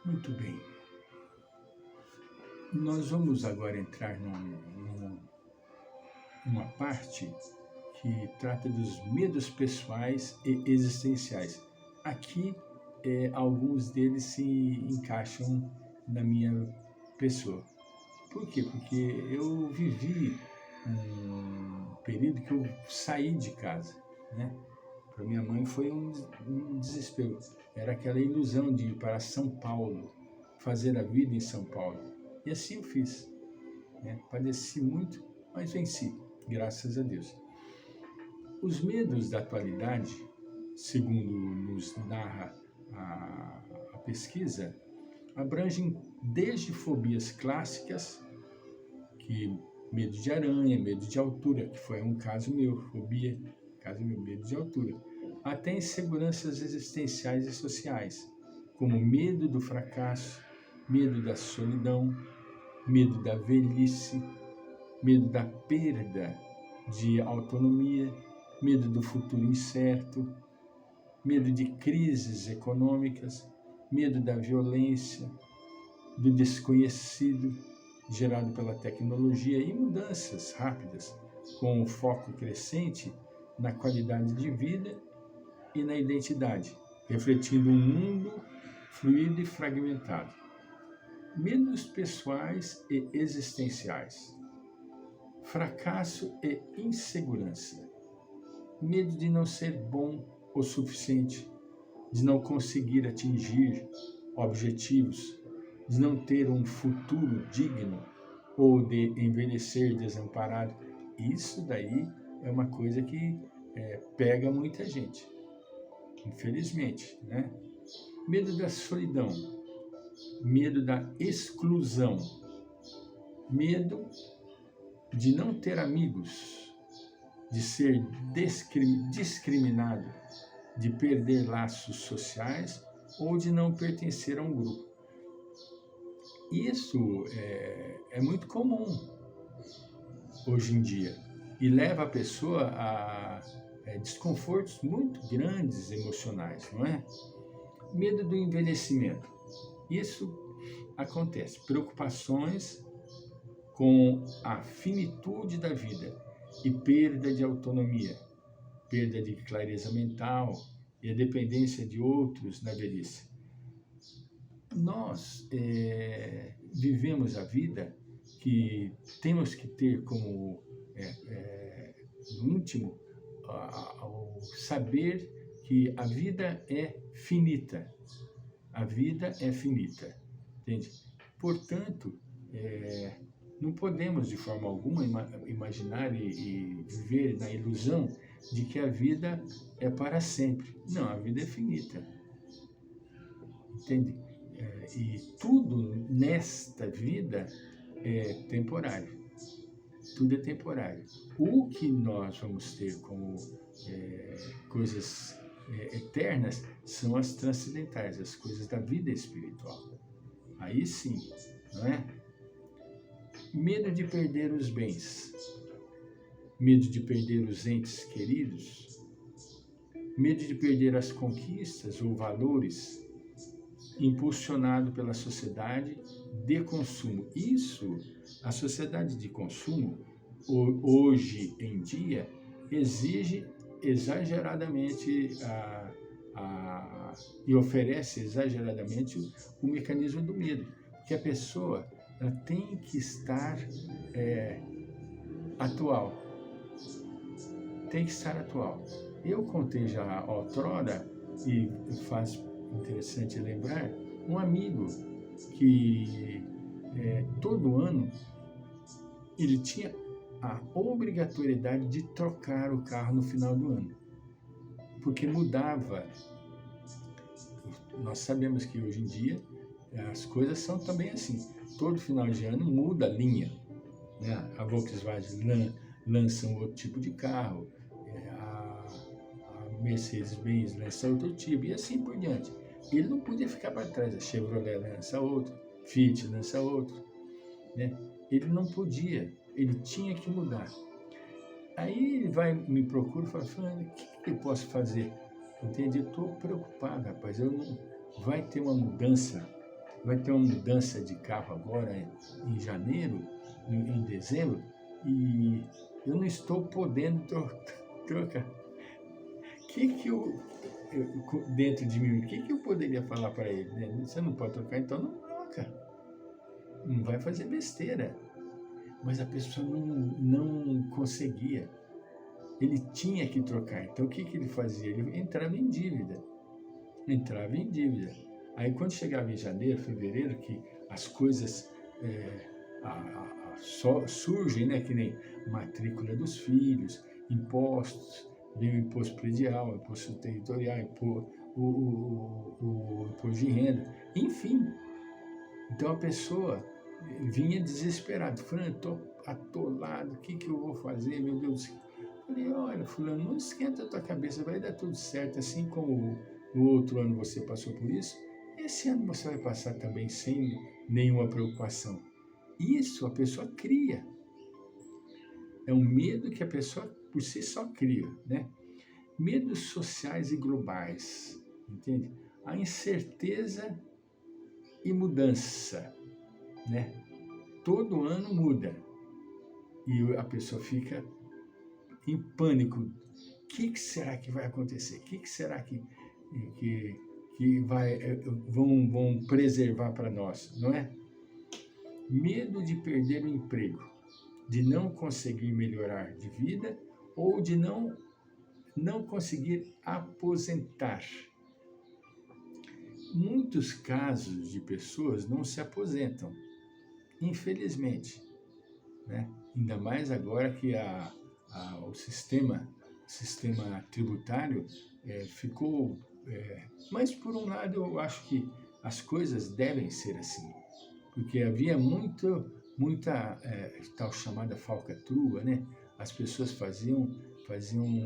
Muito bem. Nós vamos agora entrar numa parte que trata dos medos pessoais e existenciais. Aqui, alguns deles se encaixam na minha pessoa. Por quê? Porque eu vivi um período que eu saí de casa, né? Para minha mãe foi um desespero. Era aquela ilusão de ir para São Paulo, fazer a vida em São Paulo. E assim eu fiz, né? Padeci muito, mas venci, graças a Deus. Os medos da atualidade, segundo nos narra a pesquisa, abrangem desde fobias clássicas, que medo de aranha, medo de altura, que foi um caso meu, medo de altura, até inseguranças existenciais e sociais, como medo do fracasso, medo da solidão, medo da velhice, medo da perda de autonomia, medo do futuro incerto, medo de crises econômicas, medo da violência, do desconhecido gerado pela tecnologia e mudanças rápidas, com um foco crescente na qualidade de vida e na identidade, refletindo um mundo fluido e fragmentado. Medos pessoais e existenciais. Fracasso e insegurança. Medo de não ser bom o suficiente, de não conseguir atingir objetivos, de não ter um futuro digno ou de envelhecer desamparado. Isso daí é uma coisa que pega muita gente, infelizmente, né? Medo da solidão, medo da exclusão, medo de não ter amigos, de ser discriminado, de perder laços sociais ou de não pertencer a um grupo. Isso é muito comum hoje em dia e leva a pessoa a desconfortos muito grandes emocionais, não é? Medo do envelhecimento. Isso acontece. Preocupações com a finitude da vida e perda de autonomia, perda de clareza mental e a dependência de outros na velhice. Nós vivemos a vida que temos que ter como no íntimo o saber que a vida é finita. A vida é finita, entende? Portanto, não podemos de forma alguma imaginar e viver na ilusão de que a vida é para sempre. Não, a vida é finita, entende? E tudo nesta vida é temporário. Tudo é temporário. O que nós vamos ter como coisas eternas são as transcendentais, as coisas da vida espiritual. Aí sim, não é? Medo de perder os bens, medo de perder os entes queridos, medo de perder as conquistas ou valores impulsionado pela sociedade de consumo. Isso, a sociedade de consumo, hoje em dia, exige exageradamente e oferece exageradamente o mecanismo do medo, que a pessoa ela tem que estar atual, tem que estar atual. Eu contei já outrora, e faz interessante lembrar, um amigo que todo ano ele tinha a obrigatoriedade de trocar o carro no final do ano, porque mudava. Nós sabemos que hoje em dia as coisas são também assim. Todo final de ano muda a linha, né? A Volkswagen lança um outro tipo de carro, a Mercedes-Benz lança outro tipo e assim por diante. Ele não podia ficar para trás. A Chevrolet lança outro, Fiat lança outro, né? Ele não podia, ele tinha que mudar. Aí ele me procura e fala, o que eu posso fazer? Entende? Eu estou preocupado, rapaz. Vai ter uma mudança vai ter uma mudança de carro agora em janeiro, em dezembro, e eu não estou podendo trocar. Que dentro de mim, o que eu poderia falar para ele? Né? Você não pode trocar, então não troca. Não vai fazer besteira. Mas a pessoa não conseguia. Ele tinha que trocar. Então o que ele fazia? Ele entrava em dívida. Aí quando chegava em janeiro, fevereiro, que as coisas só surgem, né? Que nem matrícula dos filhos, impostos, vem o imposto predial, o imposto territorial, o imposto de renda, enfim. Então a pessoa vinha desesperada, falando, estou atolado, o que eu vou fazer, meu Deus do céu. Falei, olha, fulano, não esquenta a tua cabeça, vai dar tudo certo, assim como no outro ano você passou por isso, esse ano você vai passar também sem nenhuma preocupação. Isso a pessoa cria. É um medo que a pessoa por si só cria, né? Medos sociais e globais, entende? A incerteza e mudança, né? Todo ano muda e a pessoa fica em pânico. O que será que vai acontecer? O que será que vão preservar para nós, não é? Medo de perder o emprego, de não conseguir melhorar de vida ou de não conseguir aposentar. Muitos casos de pessoas não se aposentam, infelizmente, né? Ainda mais agora que o sistema tributário ficou... mas, por um lado, eu acho que as coisas devem ser assim, porque havia muita tal chamada falcatrua, né? As pessoas faziam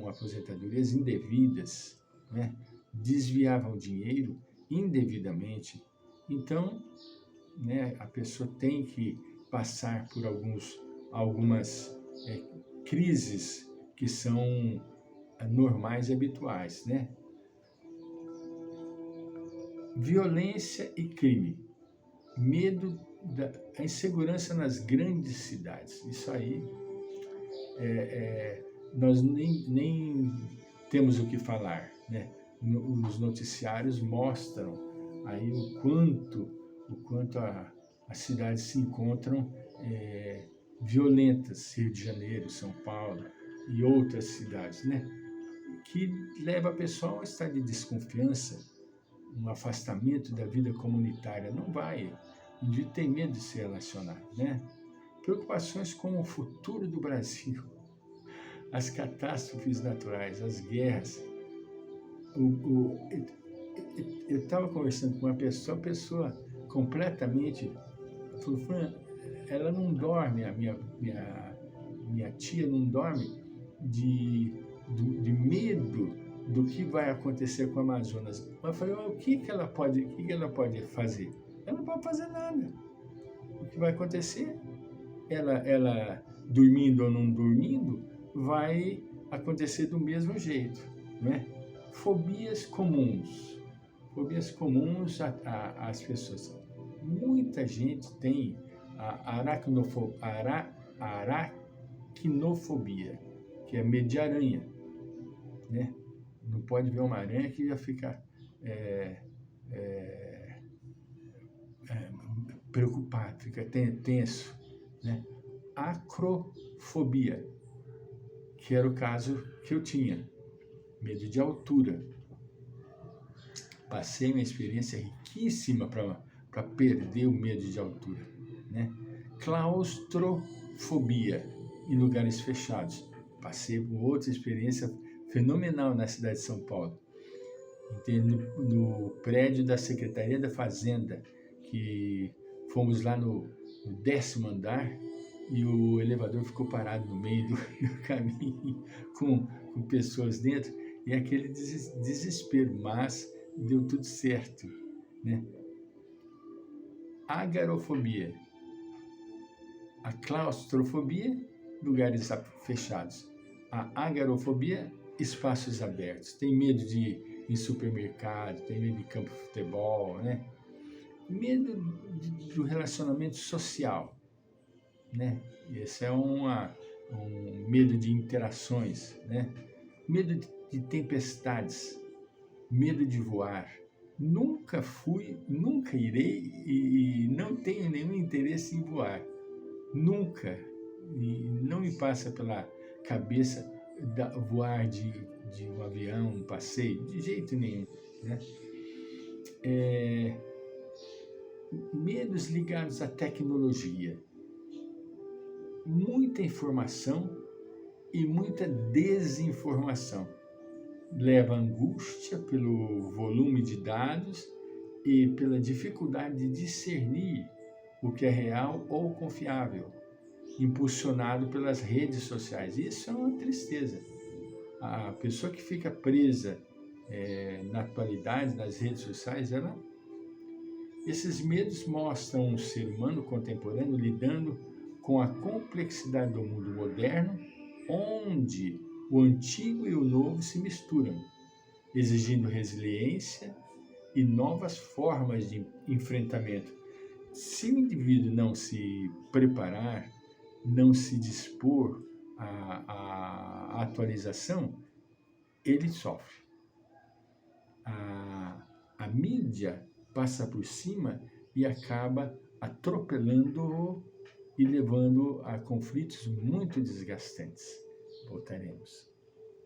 aposentadorias indevidas, né? Desviavam dinheiro indevidamente. Então, né, a pessoa tem que passar por algumas crises que são normais e habituais, né? Violência e crime, medo da insegurança nas grandes cidades. Isso aí nós nem temos o que falar, né? Os noticiários mostram aí o quanto as cidades se encontram violentas, Rio de Janeiro, São Paulo e outras cidades, né? Que leva a pessoa a um estado de desconfiança, um afastamento da vida comunitária. Não vai. O indivíduo tem medo de se relacionar, né? Preocupações com o futuro do Brasil, as catástrofes naturais, as guerras. Eu estava conversando com uma pessoa completamente... Ela não dorme, a minha tia não dorme de medo do que vai acontecer com a Amazonas. Mas eu falei, o que ela pode fazer? Ela não pode fazer nada. O que vai acontecer? Ela dormindo ou não dormindo, vai acontecer do mesmo jeito, né? Fobias comuns às pessoas. Muita gente tem a aracnofobia, que é medo de aranha, né? Não pode ver uma aranha que já fica preocupado, fica tenso, né? Acrofobia, que era o caso que eu tinha, medo de altura. Passei uma experiência riquíssima para perder o medo de altura, né? Claustrofobia em lugares fechados. Passei por outra experiência fenomenal na cidade de São Paulo. No prédio da Secretaria da Fazenda, que fomos lá no 10º andar e o elevador ficou parado no meio do caminho com pessoas dentro, e aquele desespero, mas deu tudo certo, né? Agarofobia, a claustrofobia, lugares fechados. A agarofobia, espaços abertos. Tem medo de ir em supermercado, tem medo de campo de futebol, né? Medo do relacionamento social, né? Esse é um medo de interações, né? Medo de tempestades, medo de voar. Nunca fui, nunca irei e não tenho nenhum interesse em voar. Nunca. E não me passa pela cabeça voar de um avião, um passeio, de jeito nenhum, né? Medos ligados à tecnologia. Muita informação e muita desinformação. Leva angústia pelo volume de dados e pela dificuldade de discernir o que é real ou confiável, impulsionado pelas redes sociais. Isso é uma tristeza. A pessoa que fica presa na atualidade, nas redes sociais, esses medos mostram um ser humano contemporâneo lidando com a complexidade do mundo moderno, onde o antigo e o novo se misturam, exigindo resiliência e novas formas de enfrentamento. Se o indivíduo não se preparar, não se dispor à atualização, ele sofre. A mídia passa por cima e acaba atropelando-o e levando a conflitos muito desgastantes. Voltaremos.